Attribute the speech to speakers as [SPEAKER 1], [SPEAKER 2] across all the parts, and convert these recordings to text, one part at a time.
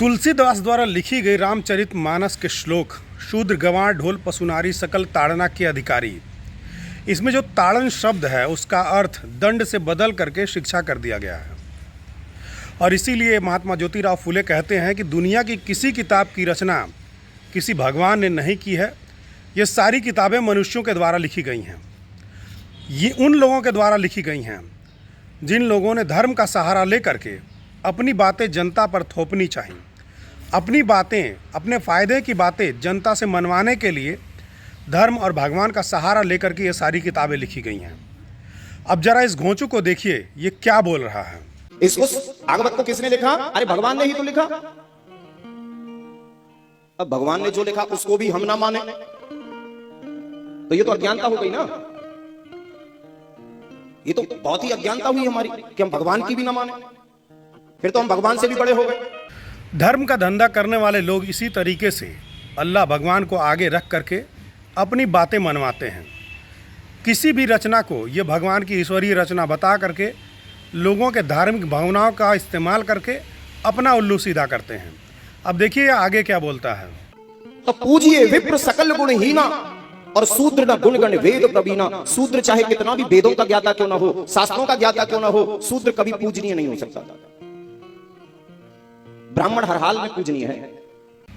[SPEAKER 1] तुलसीदास द्वारा लिखी गई रामचरितमानस के श्लोक शूद्र गंवार ढोल पशुनारी सकल ताड़ना के अधिकारी। इसमें जो ताड़न शब्द है उसका अर्थ दंड से बदल करके शिक्षा कर दिया गया है। और इसीलिए महात्मा ज्योतिराव फुले कहते हैं कि दुनिया की किसी किताब की रचना किसी भगवान ने नहीं की है। ये सारी किताबें मनुष्यों के द्वारा लिखी गई हैं। ये उन लोगों के द्वारा लिखी गई हैं जिन लोगों ने धर्म का सहारा लेकर के अपनी बातें जनता पर थोपनी चाहिए। अपनी बातें, अपने फ़ायदे की बातें जनता से मनवाने के लिए धर्म और भगवान का सहारा लेकर के ये सारी किताबें लिखी गई हैं। अब जरा इस घोंचू को देखिए, ये क्या बोल रहा है।
[SPEAKER 2] उस भागवत को किसने लिखा? अरे भगवान ने ही तो लिखा। अब भगवान ने जो लिखा उसको भी हम ना माने तो ये तो अज्ञानता हो गई ना। ये तो बहुत ही अज्ञानता हुई हमारी कि हम भगवान की भी ना माने। फिर तो हम भगवान से भी बड़े हो गए।
[SPEAKER 1] धर्म का धंधा करने वाले लोग इसी तरीके से अल्लाह भगवान को आगे रख करके अपनी बातें मनवाते हैं। किसी भी रचना को ये भगवान की ईश्वरीय रचना बता करके लोगों के धार्मिक भावनाओं का इस्तेमाल करके अपना उल्लू सीधा करते हैं। अब देखिए आगे क्या बोलता है।
[SPEAKER 2] तो पूजिए विप्र सकल गुणहीना और शूद्र न गुणगण वेद प्रवीणा। शूद्र चाहे कितना भी वेदों का ज्ञाता क्यों ना हो, शास्त्रों का ज्ञाता क्यों ना हो, शूद्र कभी पूजनीय नहीं हो सकता। ब्राह्मण हर हाल में पूजनीय है।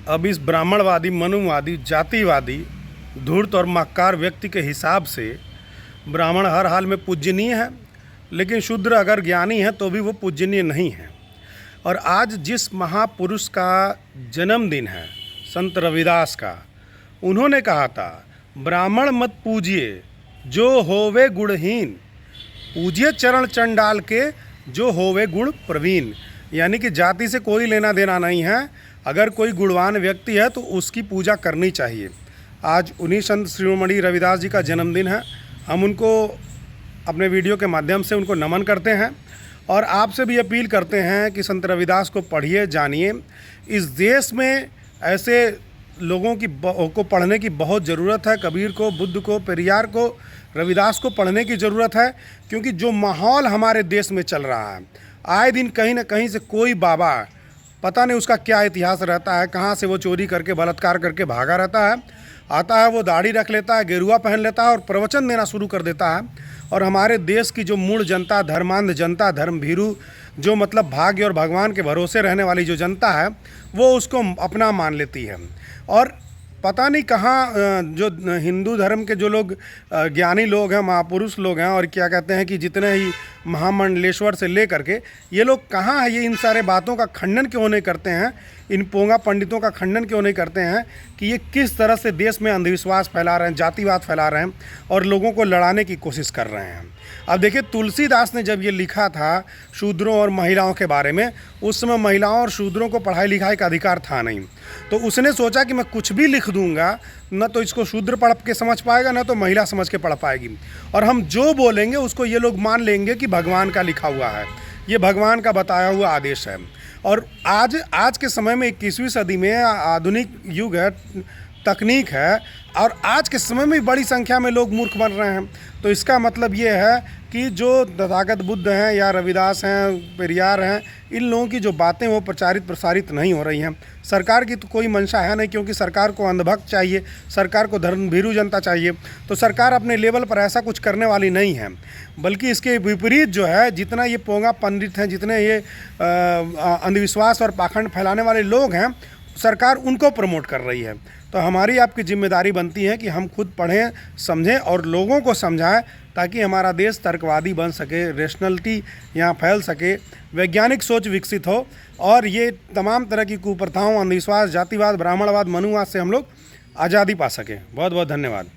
[SPEAKER 1] अब इस ब्राह्मणवादी, मनुवादी, जातिवादी, धूर्त और मक्कार व्यक्ति के हिसाब से ब्राह्मण हर हाल में पूजनीय है, लेकिन शूद्र अगर ज्ञानी है तो भी वो पूजनीय नहीं है। और आज जिस महापुरुष का जन्मदिन है, संत रविदास का, उन्होंने कहा था ब्राह्मण मत पूजिए जो होवे गुणहीन, पूजिए चरण चंडाल के जो होवे गुण प्रवीण। यानी कि जाति से कोई लेना देना नहीं है। अगर कोई गुणवान व्यक्ति है तो उसकी पूजा करनी चाहिए। आज उन्हीं संत शिरोमणि रविदास जी का जन्मदिन है। हम उनको अपने वीडियो के माध्यम से उनको नमन करते हैं और आपसे भी अपील करते हैं कि संत रविदास को पढ़िए, जानिए। इस देश में ऐसे लोगों को पढ़ने की बहुत ज़रूरत है। कबीर को, बुद्ध को, पेरियार को, रविदास को पढ़ने की ज़रूरत है। क्योंकि जो माहौल हमारे देश में चल रहा है, आए दिन कहीं ना कहीं से कोई बाबा, पता नहीं उसका क्या इतिहास रहता है, कहाँ से वो चोरी करके बलात्कार करके भागा रहता है, आता है वो दाढ़ी रख लेता है, गेरुआ पहन लेता है और प्रवचन देना शुरू कर देता है। और हमारे देश की जो मूल जनता, धर्मांध जनता, धर्मभीरू, जो मतलब भाग्य और भगवान के भरोसे रहने वाली जो जनता है, वो उसको अपना मान लेती है। और पता नहीं कहाँ जो हिंदू धर्म के जो लोग ज्ञानी लोग हैं, महापुरुष लोग हैं, और क्या कहते हैं कि जितने ही महामंडलेश्वर से ले करके ये लोग कहाँ है, ये इन सारे बातों का खंडन क्यों नहीं करते हैं, इन पोंगा पंडितों का खंडन क्यों नहीं करते हैं कि ये किस तरह से देश में अंधविश्वास फैला रहे हैं, जातिवाद फैला रहे हैं और लोगों को लड़ाने की कोशिश कर रहे हैं। अब देखिए, तुलसीदास ने जब ये लिखा था शूद्रों और महिलाओं के बारे में, उस समय महिलाओं और शूद्रों को पढ़ाई लिखाई का अधिकार था नहीं। तो उसने सोचा कि मैं कुछ भी लिख दूंगा, न तो इसको शूद्र पढ़ के समझ पाएगा, न तो महिला समझ के पढ़ पाएगी, और हम जो बोलेंगे उसको ये लोग मान लेंगे कि भगवान का लिखा हुआ है, ये भगवान का बताया हुआ आदेश है। और आज के समय में 21वीं सदी में आधुनिक युग है, तकनीक है, और आज के समय में बड़ी संख्या में लोग मूर्ख बन रहे हैं। तो इसका मतलब ये है कि जो तथागत बुद्ध हैं या रविदास हैं, पेरियार हैं, इन लोगों की जो बातें वो प्रचारित प्रसारित नहीं हो रही हैं। सरकार की तो कोई मंशा है नहीं, क्योंकि सरकार को अंधभक्त चाहिए, सरकार को धर्मभीरू जनता चाहिए। तो सरकार अपने लेवल पर ऐसा कुछ करने वाली नहीं है, बल्कि इसके विपरीत जो है, जितना ये पोंगा पंडित हैं, जितने ये अंधविश्वास और पाखंड फैलाने वाले लोग हैं, सरकार उनको प्रमोट कर रही है। तो हमारी आपकी जिम्मेदारी बनती है कि हम खुद पढ़ें, समझें और लोगों को समझाएं, ताकि हमारा देश तर्कवादी बन सके, रेशनलिटी यहाँ फैल सके, वैज्ञानिक सोच विकसित हो और ये तमाम तरह की कुप्रथाओं, अंधविश्वास, जातिवाद, ब्राह्मणवाद, मनुवाद से हम लोग आज़ादी पा सकें। बहुत बहुत धन्यवाद।